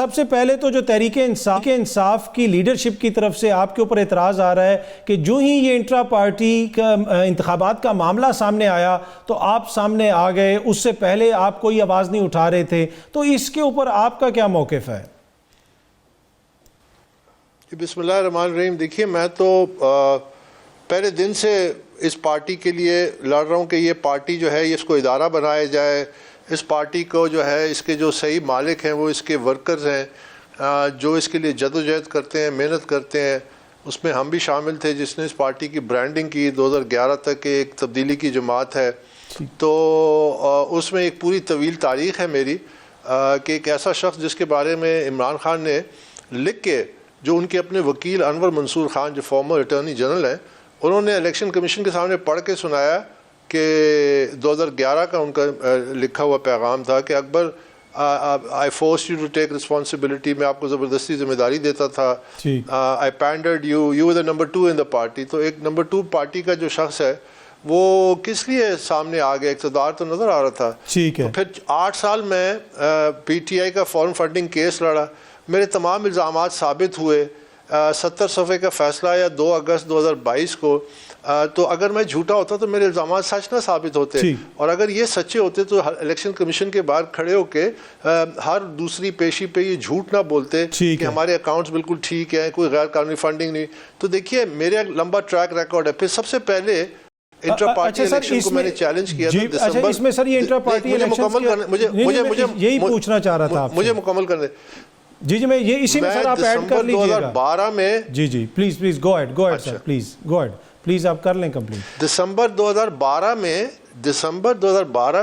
سب سے پہلے تو جو تحریک انصاف کی لیڈرشپ کی طرف سے آپ کے اوپر اعتراض آ رہا ہے کہ جو ہی یہ انٹرا پارٹی کا انتخابات کا معاملہ سامنے آیا تو آپ سامنے آ گئے، اس سے پہلے آپ کوئی آواز نہیں اٹھا رہے تھے، تو اس کے اوپر آپ کا کیا موقف ہے؟ بسم اللہ الرحمن الرحیم. دیکھیے، میں تو پہلے دن سے اس پارٹی کے لیے لڑ رہا ہوں کہ یہ پارٹی جو ہے اس کو ادارہ بنایا جائے. اس پارٹی کو جو ہے اس کے جو صحیح مالک ہیں وہ اس کے ورکرز ہیں، جو اس کے لیے جدوجہد کرتے ہیں، محنت کرتے ہیں. اس میں ہم بھی شامل تھے جس نے اس پارٹی کی برانڈنگ کی. 2011 تک ایک تبدیلی کی جماعت ہے، تو اس میں ایک پوری طویل تاریخ ہے میری کہ ایک ایسا شخص جس کے بارے میں عمران خان نے لکھ کے، جو ان کے اپنے وکیل انور منصور خان جو فارمر اٹارنی جنرل ہیں، انہوں نے الیکشن کمیشن کے سامنے پڑھ کے سنایا کہ 2011 کا ان کا لکھا ہوا پیغام تھا کہ اکبر I forced you to take responsibility، میں آپ کو زبردستی ذمہ داری دیتا تھا. I pandered you were the number 2 in the party. تو ایک نمبر 2 پارٹی کا جو شخص ہے وہ کس لیے سامنے آ گیا؟ اقتدار تو نظر آ رہا تھا. تو پھر 8 سال میں پی ٹی آئی کا فارم فنڈنگ کیس لڑا، میرے تمام الزامات ثابت ہوئے. 70 صفحے کا فیصلہ آیا 2 اگست 2022 کو. تو اگر میں جھوٹا ہوتا تو میرے الزامات سچ نہ ثابت ہوتے، اور اگر یہ سچے ہوتے تو الیکشن کمیشن کے باہر کھڑے ہو کے ہر دوسری پیشی پہ یہ جھوٹ نہ بولتے کہ ہمارے اکاؤنٹس بالکل ٹھیک ہیں، کوئی غیر قانونی فنڈنگ نہیں. تو دیکھیے میرا لمبا ٹریک ریکارڈ ہے. پھر سب سے پہلے انٹرا پارٹی الیکشن کو میں نے چیلنج کیا تھا دسمبر. اس میں سر یہ انٹرا پارٹی یہی پوچھنا چاہ رہا تھا، مجھے مکمل کرنے. جی میں یہ اسی میں سر آپ ایڈ کر لیجئے گا. 2012 میں جی please go ahead sir, please آپ کر لیں کمپلیٹ. دسمبر 2012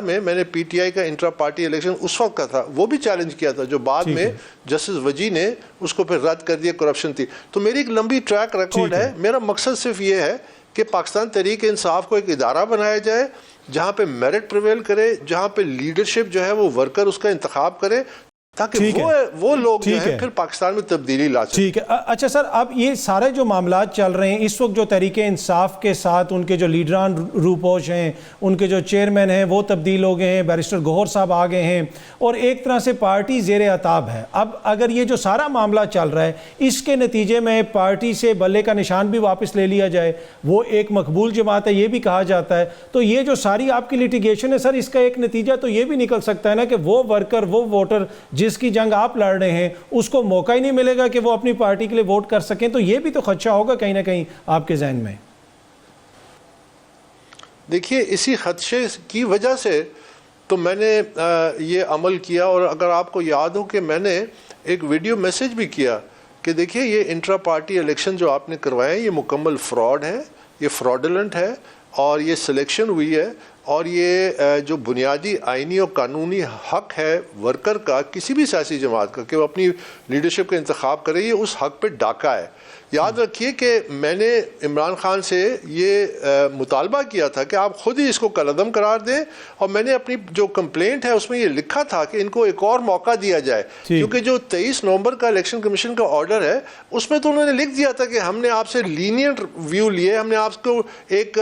میں میں نے پی ٹی آئی کا انٹرا پارٹی الیکشن اس وقت کا تھا، وہ بھی چیلنج کیا تھا، جو بعد میں جسٹس وجی نے اس کو پھر رد کر دیا، کرپشن تھی. تو میری ایک لمبی ٹریک ریکارڈ ہے. میرا مقصد صرف یہ ہے کہ پاکستان تحریک انصاف کو ایک ادارہ بنایا جائے جہاں پہ میرٹ پریویل کرے، جہاں پہ لیڈرشپ جو ہے وہ ورکر اس کا انتخاب کرے، تاکہ وہ لوگ جو ہیں پھر پاکستان میں تبدیلی لا سکیں. ٹھیک ہے. اچھا سر، اب یہ سارے جو معاملات چل رہے ہیں اس وقت، جو تحریک انصاف کے ساتھ ان کے جو لیڈران روپوش ہیں، ان کے جو چیئرمین ہیں وہ تبدیل ہو گئے ہیں، بیرسٹر گوہر صاحب آ گئے ہیں، اور ایک طرح سے پارٹی زیر عتاب ہے. اب اگر یہ جو سارا معاملہ چل رہا ہے اس کے نتیجے میں پارٹی سے بلے کا نشان بھی واپس لے لیا جائے، وہ ایک مقبول جماعت ہے یہ بھی کہا جاتا ہے، تو یہ جو ساری آپ کی لیٹیگیشن ہے سر، اس کا ایک نتیجہ تو یہ بھی نکل سکتا ہے نا کہ وہ ورکر، وہ ووٹر جس کی جنگ آپ لڑ رہے ہیں اس کو موقع ہی نہیں ملے گا کہ وہ اپنی پارٹی کے لیے ووٹ کر سکیں. تو یہ بھی تو خدشہ ہوگا کہیں نہ کہیں آپ کے ذہن میں. دیکھیے اسی خدشے کی وجہ سے تو میں نے یہ عمل کیا. اور اگر آپ کو یاد ہو کہ میں نے ایک ویڈیو میسج بھی کیا کہ دیکھیے یہ انٹرا پارٹی الیکشن جو آپ نے کروائے یہ مکمل فراڈ ہے، یہ فراڈلنٹ ہے، اور یہ سلیکشن ہوئی ہے، اور یہ جو بنیادی آئینی اور قانونی حق ہے ورکر کا، کسی بھی سیاسی جماعت کا، کہ وہ اپنی لیڈرشپ کا انتخاب کرے، یہ اس حق پہ ڈاکہ ہے. یاد رکھیے کہ میں نے عمران خان سے یہ مطالبہ کیا تھا کہ آپ خود ہی اس کو کالعدم قرار دیں، اور میں نے اپنی جو کمپلینٹ ہے اس میں یہ لکھا تھا کہ ان کو ایک اور موقع دیا جائے، کیونکہ جو 23 نومبر کا الیکشن کمیشن کا آرڈر ہے اس میں تو انہوں نے لکھ دیا تھا کہ ہم نے آپ سے لینینٹ ویو لیے، ہم نے آپ کو ایک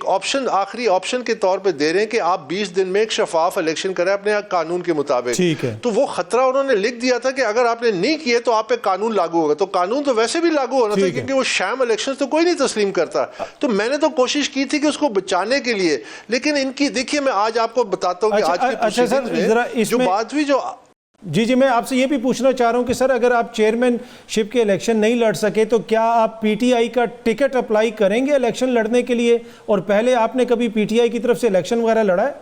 آپشن، آخری آپشن کے طور پہ دے رہے ہیں کہ آپ 20 دن میں ایک شفاف الیکشن کریں اپنے قانون کے مطابق. تو وہ خطرہ انہوں نے لکھ دیا تھا کہ اگر آپ نے نہیں کیے تو آپ پہ قانون لاگو ہوگا. تو قانون تو ویسے بھی لاگو ہونا تھا کیونکہ وہ شام الیکشن تو کوئی نہیں تسلیم کرتا. تو میں نے تو کوشش کی تھی کہ اس کو بچانے کے لیے، لیکن ان کی دیکھیے میں آج آپ کو بتاتا ہوں کہ آج کی پروسیڈنگز میں جو بات ہوئی جو جی میں آپ سے یہ بھی پوچھنا چاہ رہا ہوں کہ سر اگر آپ چیئرمین شپ کے الیکشن نہیں لڑ سکے تو کیا آپ پی ٹی آئی کا ٹکٹ اپلائی کریں گے الیکشن لڑنے کے لیے؟ اور پہلے آپ نے کبھی پی ٹی آئی کی طرف سے الیکشن وغیرہ لڑا ہے؟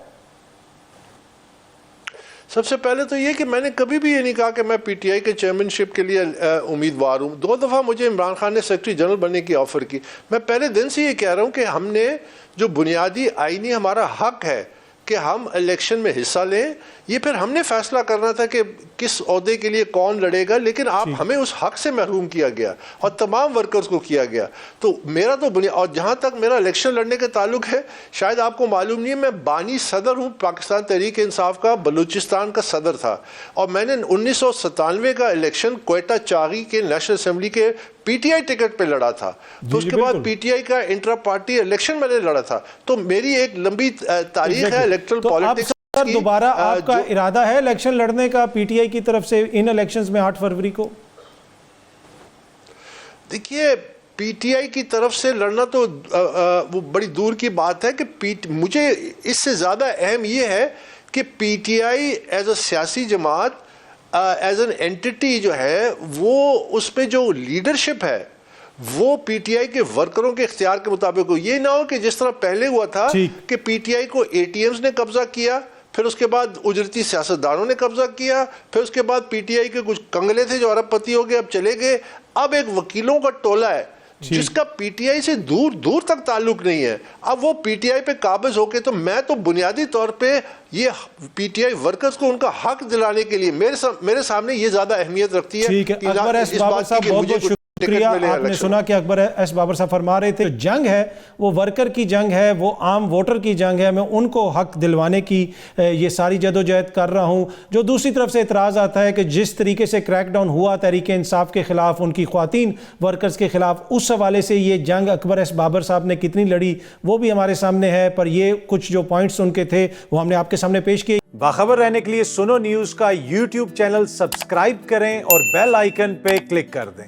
سب سے پہلے تو یہ کہ میں نے کبھی بھی یہ نہیں کہا کہ میں پی ٹی آئی کے چیئرمین شپ کے لیے امیدوار ہوں. 2 دفعہ مجھے عمران خان نے سیکرٹری جنرل بننے کی آفر کی. میں پہلے دن سے یہ کہہ رہا ہوں کہ ہم نے جو بنیادی آئینی ہمارا حق ہے کہ ہم الیکشن میں حصہ لیں، یہ پھر ہم نے فیصلہ کرنا تھا کہ کس عہدے کے لیے کون لڑے گا، لیکن آپ ہمیں اس حق سے محروم کیا گیا اور تمام ورکرز کو کیا گیا. تو میرا تو اور جہاں تک میرا الیکشن لڑنے کا تعلق ہے، شاید آپ کو معلوم نہیں ہے میں بانی صدر ہوں پاکستان تحریک انصاف کا، بلوچستان کا صدر تھا، اور میں نے 1997 کا الیکشن کوئٹہ چاغی کے نیشنل اسمبلی کے پی ٹی آئی ٹکٹ پہ لڑا تھا. تو اس کے بعد پی ٹی آئی کا انٹرا پارٹی الیکشن میں نے لڑا تھا. تو میری ایک لمبی تاریخ ہے الیکٹرل پالیٹکس سر دوبارہ آپ کا ارادہ ہے الیکشن لڑنے کا پی ٹی آئی کی طرف سے ان الیکشنز میں 8 فروری کو؟ دیکھیے پی ٹی آئی کی طرف سے لڑنا تو وہ بڑی دور کی بات ہے کہ مجھے اس سے زیادہ اہم یہ ہے کہ P T I as a سیاسی جماعت ایز این اینٹی جو ہے وہ اس میں جو لیڈرشپ ہے وہ پی ٹی آئی کے ورکروں کے اختیار کے مطابق ہو. یہ نہ ہو کہ جس طرح پہلے ہوا تھا کہ پی ٹی آئی کو اے ٹی ایمز نے قبضہ کیا, پھر اس کے بعد اجرتی سیاستدانوں نے قبضہ کیا, پھر اس کے بعد پی ٹی آئی کے کچھ کنگلے تھے جو ارب پتی ہو گئے اب چلے گئے. اب ایک وکیلوں کا ٹولہ ہے جس کا پی ٹی آئی سے دور دور تک تعلق نہیں ہے. اب وہ پی ٹی آئی پہ قابض ہو کے, تو میں تو بنیادی طور پہ یہ پی ٹی آئی ورکرز کو ان کا حق دلانے کے لیے میرے سامنے یہ زیادہ اہمیت رکھتی ہے. ٹھیک ہے اکبر ایس بابر صاحب بہت بہت شکریہ. آپ نے سنا کہ اکبر ایس بابر صاحب فرما رہے تھے جنگ ہے وہ ورکر کی جنگ ہے, وہ عام ووٹر کی جنگ ہے, میں ان کو حق دلوانے کی یہ ساری جدوجہد کر رہا ہوں. جو دوسری طرف سے اعتراض آتا ہے کہ جس طریقے سے کریک ڈاؤن ہوا تحریک انصاف کے خلاف, ان کی خواتین ورکرز کے خلاف, اس حوالے سے یہ جنگ اکبر ایس بابر صاحب نے کتنی لڑی وہ بھی ہمارے سامنے ہے. پر یہ کچھ جو پوائنٹس ان کے تھے وہ ہم نے آپ کے سامنے پیش کیے. باخبر رہنے کے لیے سنو نیوز کا یوٹیوب چینل سبسکرائب کریں اور بیل آئیکن پہ کلک کر دیں.